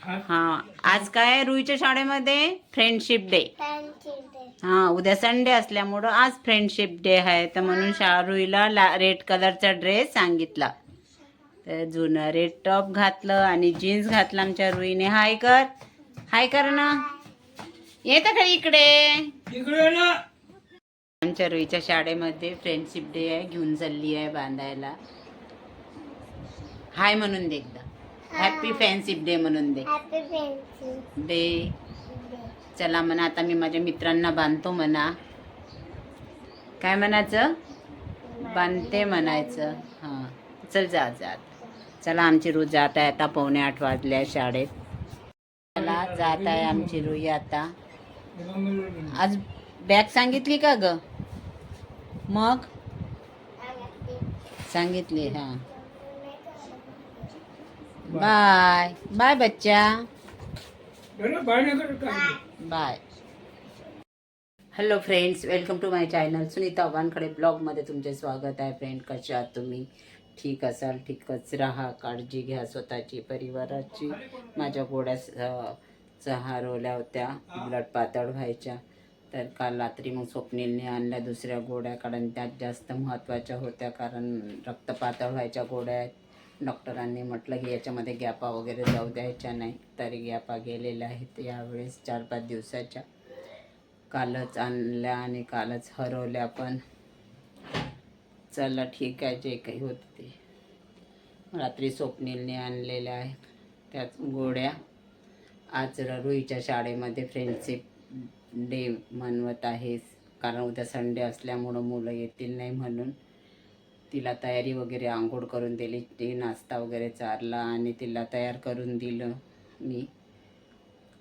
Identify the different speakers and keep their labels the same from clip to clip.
Speaker 1: हा, आज काय रुईच्या शाळेमध्ये फ्रेंडशिप डे. हा, उद्या संडे असल्यामुळं आज फ्रेंडशिप डे आहे, तर म्हणून रुईला रेड कलरचा ड्रेस सांगितला. तर जुनं रेड टॉप घातलं आणि जीन्स घातलं आमच्या रुईने. हाय कर, हाय कर ना, येतं का इकडे ना. आमच्या रुईच्या शाळेमध्ये फ्रेंडशिप डे आहे, घेऊन चालली आहे बांधायला. हाय म्हणून दे एकदा, हॅपी फ्रेंडशिप डे म्हणून दे. डे चला म्हणा, आता मी माझ्या मित्रांना बांधतो म्हणा. काय म्हणायचं, बांधते म्हणायचं. हां, चल जा जा. चला, आमची रुई जात आहे आता, 7:45 वाजल्या शाळेत. चला, जात आहे आमची रुई आता. आज बॅग सांगितली का ग? मग सांगितली. हां, बाय बाय बच्चा, bye. Hello friends, welcome to my channel Sunita Wankhede ब्लॉगमध्ये तुमचे स्वागत आहे. फ्रेंड, कशा आहात तुम्ही? ठीक असाल, ठीकच राहा, काळजी घ्या स्वतःची, परिवाराची. माझ्या गोड्या हरवल्या होत्या, ब्लड पातळ व्हायच्या, तर काल रात्री मग स्वप्नीलने आणल्या दुसऱ्या गोड्या, कारण त्यात जास्त महत्त्वाच्या होत्या, कारण रक्त पातळ व्हायच्या गोड्या आहेत. डॉक्टरांनी म्हटलं की याच्यामध्ये गॅपा वगैरे जाऊ द्यायच्या नाही, तरी गॅपा गेलेल्या आहेत यावेळेस 4-5 दिवसाच्या. कालच आणल्या आणि कालच हरवल्या, पण चला ठीक आहे, जे काही होतं ते. रात्री स्वप्नीलने आणलेल्या आहेत त्याच गोड्या. आज रुईच्या शाळेमध्ये फ्रेंडशिप डे मनवत आहे, कारण उद्या संडे असल्यामुळं मुलं येतील नाही म्हणून. तिला तयारी वगैरे, आंघोळ करून दिली, ती नाश्ता वगैरे चारला आणि तिला तयार करून दिलं मी.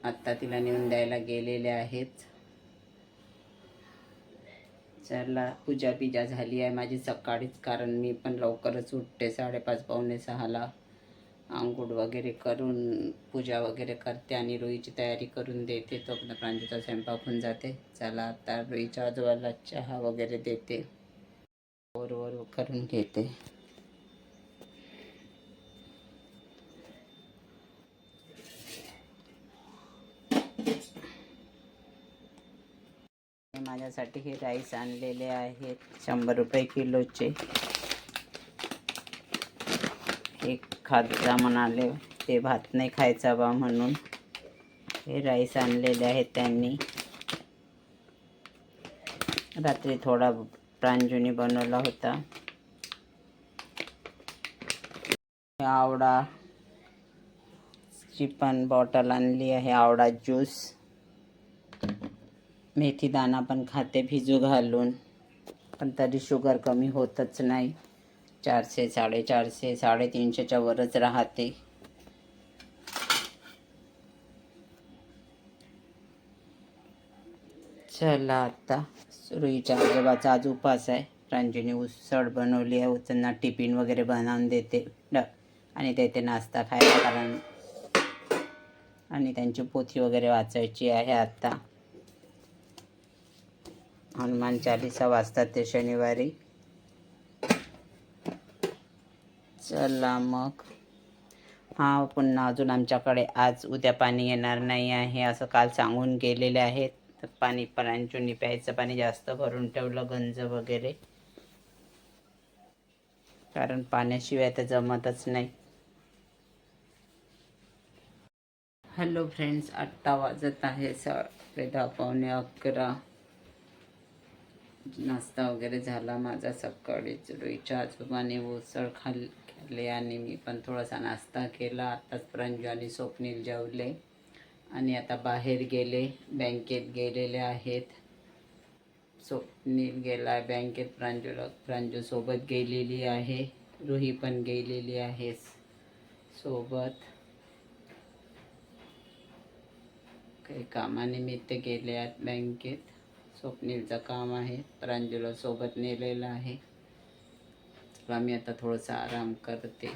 Speaker 1: आत्ता तिला नेऊन द्यायला गेलेले आहेत. चला, पूजा बिजा झाली आहे माझी सकाळीच, कारण मी पण लवकरच उठते, 5:30-5:45ला आंघोळ वगैरे करून पूजा वगैरे करते आणि रुईची तयारी करून देते. तो प्रांजूचा स्वयंपाक होऊन जाते. चला, आता रुईच्या आजोबाला चहा वगैरे देते, वर करून घेते. माझ्यासाठी हे राईस आणलेले आहेत 100 रुपये किलोचे. हे खात जा म्हणाले, ते भात नाही खायचा बा म्हणून हे राईस आणलेले आहेत त्यांनी. रात्री थोडा प्रांजूने बनवला होता. आवडा ची पण बॉटल आणली आहे, आवडा ज्यूस. मेथी दाणा पण खाते भिजू घालून, पण तरी शुगर कमी होतच नाही. 400, 450, 350च्या वरच राहते. चला, आता रुईच्या आजोबाचा आज उपास आहे. प्रांजूने उसळ बनवली आहे, त्यांना टिफिन वगैरे बनवून देते आणि देते नाश्ता खायला, कारण आणि त्यांची पोथी वगैरे वाचायची आहे. आता हनुमान चालीसा वाचतात ते शनिवारी. चला मग, हा, पुन्हा अजून आमच्याकडे आज उद्या पाणी येणार नाही आहे असं काल सांगून गेलेले आहेत. तर पाणी प्रांजूने प्यायचं पाणी जास्त भरून ठेवलं, गंज वगैरे, कारण पाण्याशिवाय तर जमतच नाही. हॅलो फ्रेंड्स, 8 वाजत आहे, 10:30-11:15. नाश्ता वगैरे झाला माझा सकाळीच. रुईच्या आजोबाने उसळ खाल्ली आणि मी पण थोडासा नाश्ता केला. आत्ताच प्रांजू आणि स्वप्नील जेवले आणि आता बाहेर गेले, बँकेत गेलेले आहेत. स्वप्नील गेला आहे बँकेत, प्रांजू सोबत गेलेली आहे, रुही पण गेलेली आहे सोबत. काही कामानिमित्त गेले आहेत बँकेत. स्वप्नीलचं काम आहे, प्रांजूला सोबत नेलेलं आहे. चला, मी आता थोडंसं आराम करते.